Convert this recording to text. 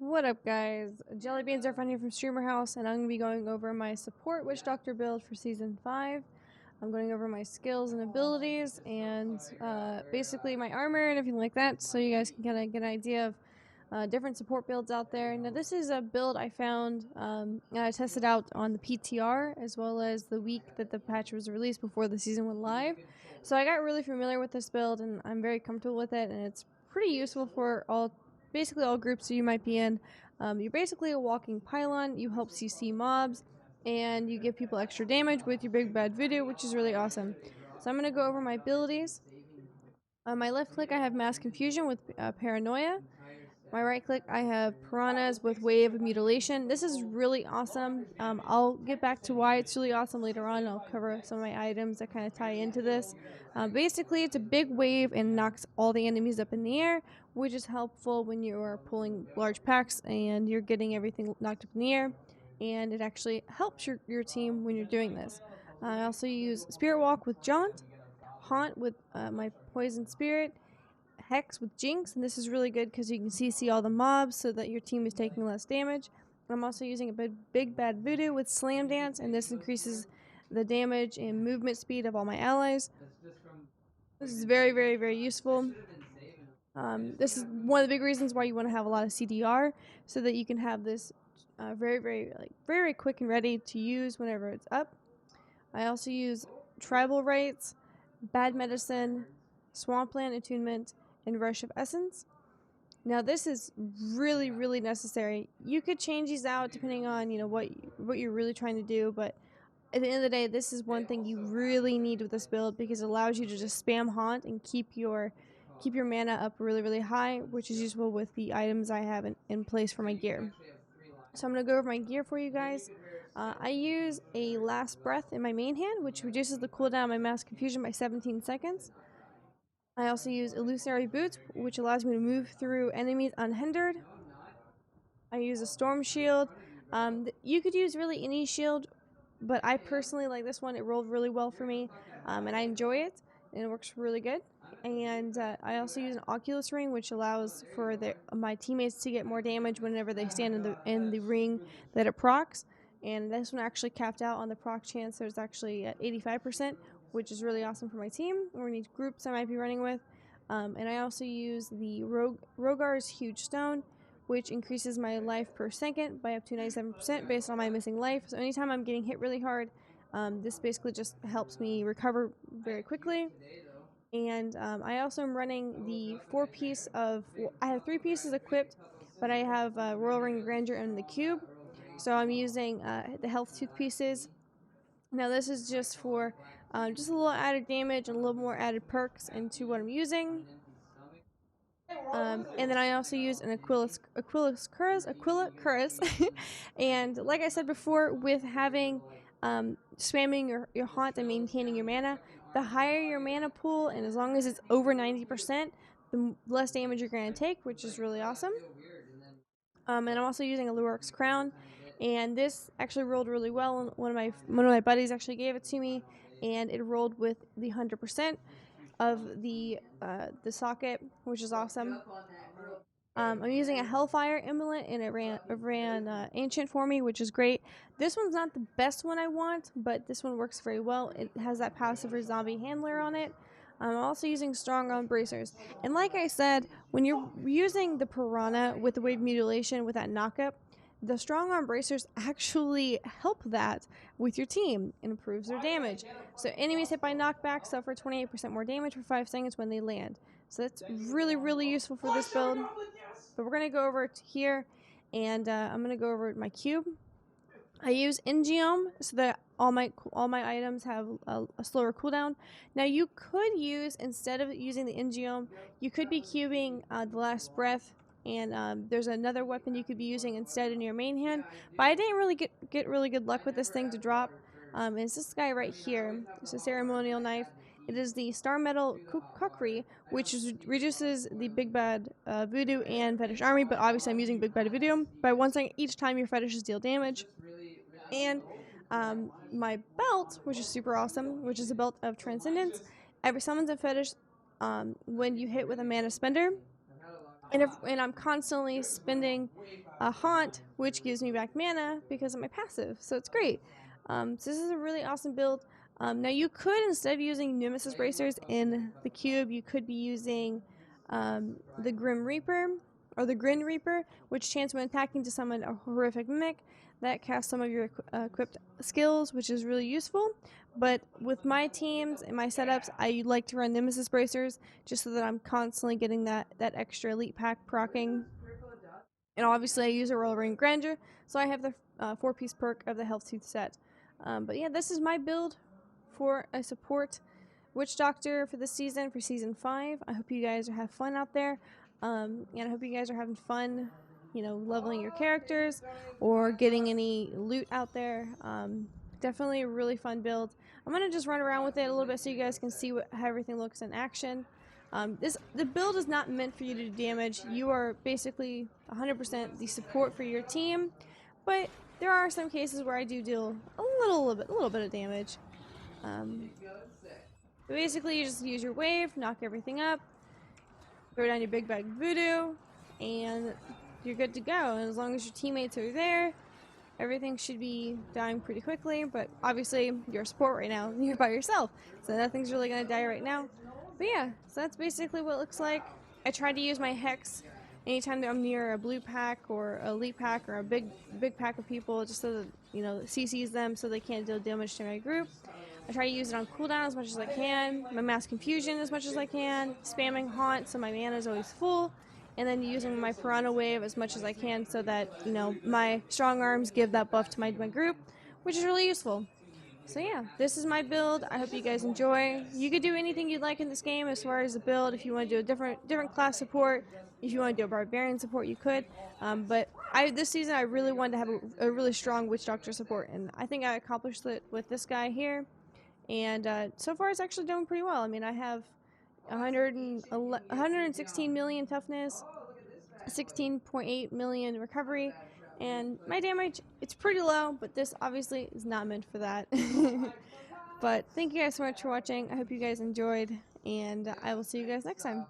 What up, guys? Jelly Beans are here from Streamer House, and I'm going to be going over my support Witch Doctor build for Season 5. I'm going over my skills and abilities, and basically my armor and everything like that, so you guys can kind of get an idea of different support builds out there. Now, this is a build I found, and I tested out on the PTR, as well as the week that the patch was released before the season went live. So I got really familiar with this build, and I'm very comfortable with it, and it's pretty useful for basically all groups you might be in. You're basically a walking pylon. You help CC mobs, and you give people extra damage with your big bad voodoo, which is really awesome. So I'm going to go over my abilities. On my left click, I have Mass Confusion with Paranoia. My right click, I have Piranhas with Wave of Mutilation. This is really awesome. I'll get back to why it's really awesome later on. I'll cover some of my items that kind of tie into this. Basically, it's a big wave and knocks all the enemies up in the air, which is helpful when you are pulling large packs and you're getting everything knocked up in the air. And it actually helps your team when you're doing this. I also use Spirit Walk with Jaunt, Haunt with my Poison Spirit, Hex with Jinx, and this is really good because you can CC all the mobs so that your team is taking less damage. I'm also using a big bad voodoo with Slam Dance, and this increases the damage and movement speed of all my allies. This is very useful. This is one of the big reasons why you want to have a lot of CDR, so that you can have this very quick and ready to use whenever it's up. I also use Tribal Rites, Bad Medicine, Swampland Attunement, and Rush of Essence. Now this is really necessary. You could change these out depending on what you're really trying to do, but at the end of the day, this is one thing you really need with this build because it allows you to just spam Haunt and keep your mana up really high, which is useful with the items I have in place for my gear. So I'm going to go over my gear for you guys. I use a Last Breath in my main hand, which reduces the cooldown of my Mass Confusion by 17 seconds. I also use Illusionary Boots, which allows me to move through enemies unhindered. I use a Storm Shield. You could use really any shield, but I personally like this one. It rolled really well for me, and I enjoy it, and it works really good. And I also use an Oculus Ring, which allows for my teammates to get more damage whenever they stand in the ring that it procs. And this one actually capped out on the proc chance. There's actually at 85%, which is really awesome for my team or any groups I might be running with. And I also use the Rogar's Huge Stone, which increases my life per second by up to 97% based on my missing life. So anytime I'm getting hit really hard, this basically just helps me recover very quickly. And I also am running the I have 3 pieces equipped, but I have Royal Ring of Grandeur and the Cube. So I'm using the health tooth pieces. Now this is just for just a little added damage and a little more added perks into what I'm using. And then I also use an Aquila Curse. And like I said before, with having spamming your Haunt and maintaining your mana, the higher your mana pool, and as long as it's over 90%, the less damage you're going to take, which is really awesome. And I'm also using a Lurk's Crown, and this actually rolled really well. One of my buddies actually gave it to me, and it rolled with the 100% of the socket, which is awesome. I'm using a Hellfire Amulet, and it ran Ancient for me, which is great. This one's not the best one I want, but this one works very well. It has that passive for Zombie Handler on it. I'm also using Strong Arm Bracers. And like I said, when you're using the Piranha with the Wave Mutilation with that knockup, the Strong Arm Bracers actually help that with your team and improves their damage. So enemies hit by knockback suffer 28% more damage for 5 seconds when they land. So that's really useful for this build. But we're going to go over to here, and I'm going to go over my cube. I use Ingeom so that all my items have a slower cooldown. Now you could use, instead of using the Ingeom, you could be cubing the Last Breath, and there's another weapon you could be using instead in your main hand. But I didn't really get really good luck with this thing to drop. It's this guy right here. It's a ceremonial knife. It is the Star Metal Kukri, which reduces the Big Bad Voodoo and Fetish Army, but obviously I'm using Big Bad Voodoo by 1 second each time your fetishes deal damage. And my belt, which is super awesome, which is a belt of Transcendence. Every summons a fetish when you hit with a mana spender. And I'm constantly spending a Haunt, which gives me back mana because of my passive, so it's great. So this is a really awesome build. Now you could, instead of using Nemesis Bracers in the cube, you could be using the Grim Reaper, or the Grin Reaper, which chance when attacking to summon a horrific mimic that casts some of your equipped skills, which is really useful. But with my teams and my setups, I like to run Nemesis Bracers just so that I'm constantly getting that extra elite pack procking. And obviously I use a Royal Ring Grandeur, so I have the 4-piece perk of the Health Tooth set. But yeah, this is my build for a support Witch Doctor for this season, for Season 5. I hope you guys have fun out there, and I hope you guys are having fun, leveling your characters or getting any loot out there. Definitely a really fun build. I'm going to just run around with it a little bit so you guys can see how everything looks in action. The build is not meant for you to do damage. You are basically 100% the support for your team, but there are some cases where I do deal a little bit of damage. But basically, you just use your wave, knock everything up, throw down your big bag voodoo, and you're good to go. And as long as your teammates are there, everything should be dying pretty quickly. But obviously, you're a support right now. You're by yourself, so nothing's really going to die right now. But yeah, so that's basically what it looks like. I try to use my Hex anytime that I'm near a blue pack or a elite pack or a big pack of people, just so that, CCs them so they can't deal damage to my group. I try to use it on cooldown as much as I can, my Mass Confusion as much as I can, spamming Haunt so my mana is always full, and then using my Piranha Wave as much as I can so that, my strong arms give that buff to my group, which is really useful. So yeah, this is my build. I hope you guys enjoy. You could do anything you'd like in this game as far as the build. If you want to do a different class support, if you want to do a barbarian support, you could. But this season I really wanted to have a really strong Witch Doctor support, and I think I accomplished it with this guy here. And so far it's actually doing pretty well. I mean, I have 116 million toughness, 16.8 million recovery, and my damage, it's pretty low, but this obviously is not meant for that. But thank you guys so much for watching. I hope you guys enjoyed, and I will see you guys next time.